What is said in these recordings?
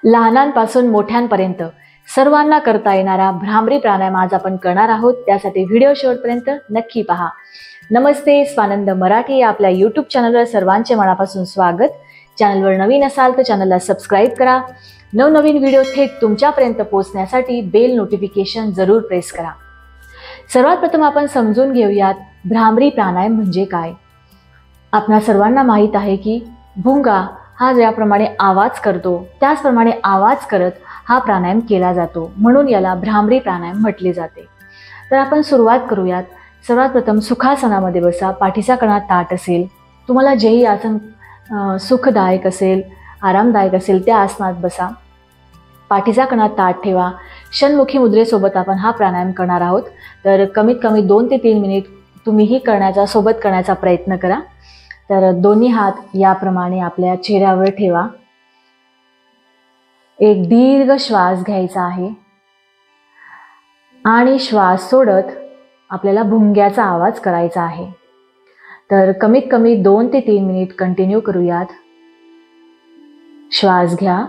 लहानांपासून मोठ्यांपर्यंत सर्वांना करता येणारा भ्रामरी प्राणायाम आज आपण करणार आहोत। त्यासाठी व्हिडिओ शेवटपर्यंत नक्की पहा। नमस्ते, स्वानंद मराठी या आपल्या यूट्यूब चॅनलवर सर्वांचे मनापासून स्वागत। चॅनलवर नवीन असाल तर चॅनलला सबस्क्राईब करा। नवनवीन व्हिडिओ थेट तुमच्यापर्यंत पोहोचण्यासाठी बेल नोटिफिकेशन जरूर प्रेस करा। सर्वात प्रथम आपण समजून घेऊयात भ्रामरी प्राणायाम म्हणजे काय। आपणा सर्वांना माहित आहे की भुंगा हा ज्याप्रमाणे आवाज करतो त्याचप्रमाणे आवाज करत हा प्राणायाम केला जातो, म्हणून याला भ्रामरी प्राणायाम म्हटले जाते। तर आपण सुरुवात करूयात। सर्वात प्रथम सुखासनामध्ये बसा। पाठीचा कणा ताठ असेल, तुम्हाला जेही आसन सुखदायक असेल, आरामदायक असेल त्या आसनात बसा। पाठीचा कणा ताठ ठेवा। षण्मुखी मुद्रेसोबत आपण हा प्राणायाम करणार आहोत। तर कमीत कमी 2 ते 3 मिनिट तुम्हीही सोबत करण्याचा प्रयत्न करा। तर दोन्ही हात याप्रमाणे आपल्या चेहऱ्यावर ठेवा। एक दीर्घ श्वास घ्यायचा आहे आणि श्वास सोडत आपल्याला भुंग्याचा आवाज करायचा आहे। तर कमीत कमी 2 ते 3 मिनिट कंटिन्यू करूयात। श्वास घ्या।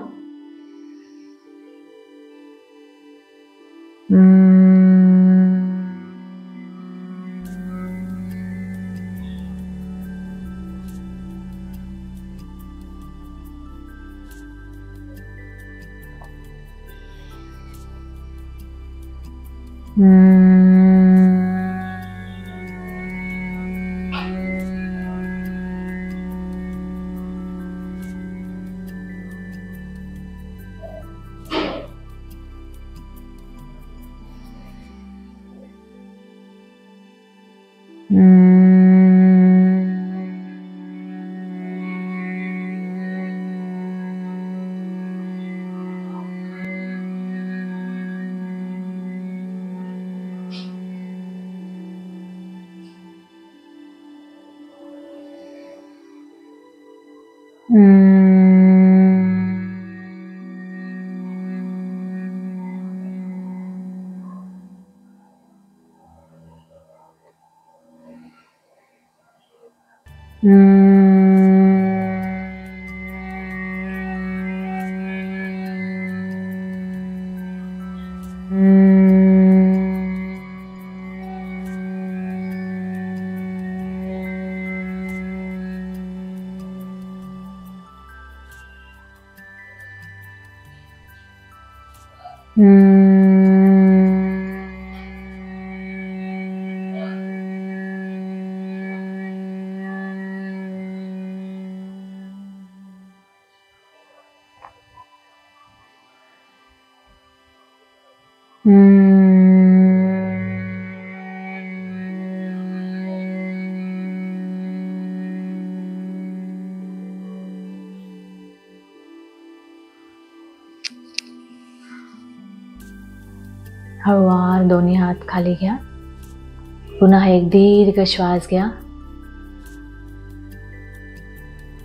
हळूवार दोन्ही हात खाली घ्या। पुन्हा एक दीर्घ श्वास घ्या।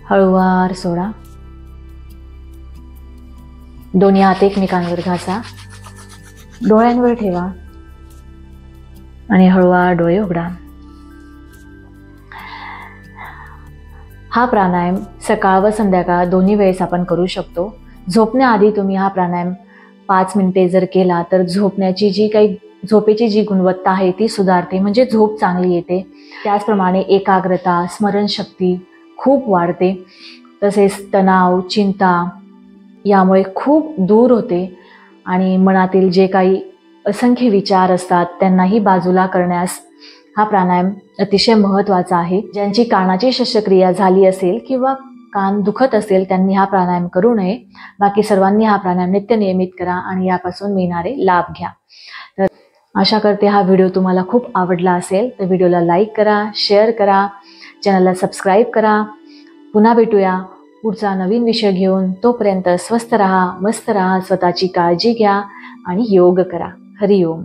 हळूवार सोडा। दोन्ही हात एकमेकांवर घासा। डोळ्यांवर ठेवा आणि हळूवार डोळे उघडा। हा प्राणायाम सकाळ व संध्याकाळ दोन्ही वेळेस आपण करू शकतो। झोपण्याआधी तुम्ही हा प्राणायाम 5 मिनिटे जर केला तर झोपेची जी गुणवत्ता आहे ती सुधारते, म्हणजे झोप चांगली येते। त्याचप्रमाणे एकाग्रता, स्मरणशक्ती खूप वाढते। तसेच तणाव, चिंता यामुळे खूप दूर होते आणि मनातील जे काही असंख्य विचार असतात त्यांनाही बाजूला करण्यास हा प्राणायाम अतिशय महत्त्वाचा आहे। ज्यांची कानाची शस्त्रक्रिया झाली असेल किंवा कान दुखत असेल त्यांनी हा प्राणायाम करू नये। बाकी सर्वांनी हा प्राणायाम नित्य नियमित करा आणि यापासून मिळणारे लाभ घ्या। तर आशा करते हा व्हिडिओ तुम्हाला खूप आवडला असेल। तर व्हिडिओला लाईक करा, शेअर करा, चॅनलला सबस्क्राईब करा। पुन्हा भेटूया पुढचा नवीन विषय घेऊन। तोपर्यंत स्वस्थ रहा, मस्त रहा, स्वतःची काळजी घ्या आणि योग करा। हरिओम।